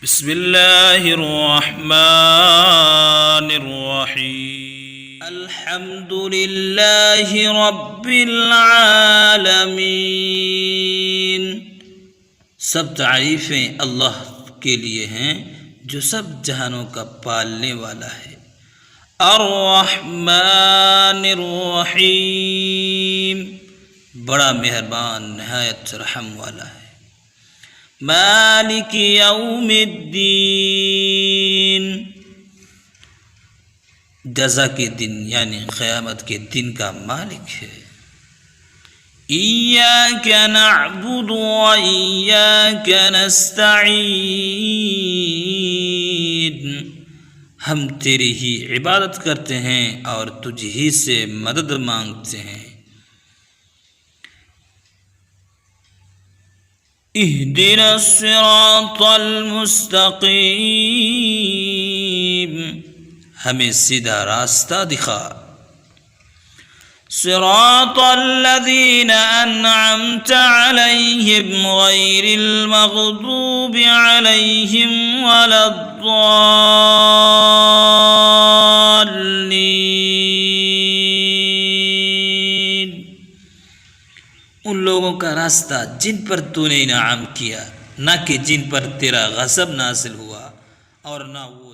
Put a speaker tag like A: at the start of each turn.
A: بسم اللہ الرحمن الرحیم الحمد للہ رب العالمین۔ سب تعریفیں اللہ کے لیے ہیں جو سب جہانوں کا پالنے والا ہے۔ الرحمن الرحیم، بڑا مہربان نہایت رحم والا ہے۔ مالک یوم الدین، جزا کے دن یعنی قیامت کے دن کا مالک ہے۔ ایاک نعبد و ایاک نستعین، ہم تیری ہی عبادت کرتے ہیں اور تجھ ہی سے مدد مانگتے ہیں۔ اہدنا الصراط المستقیم، ہمیں سیدھا راستہ دکھا۔ صراط الذین انعمت علیہم غیر المغضوب علیہم ولا الضالین، ان لوگوں کا راستہ جن پر تو نے انعام کیا، نہ کہ جن پر تیرا غضب نازل ہوا اور نہ وہ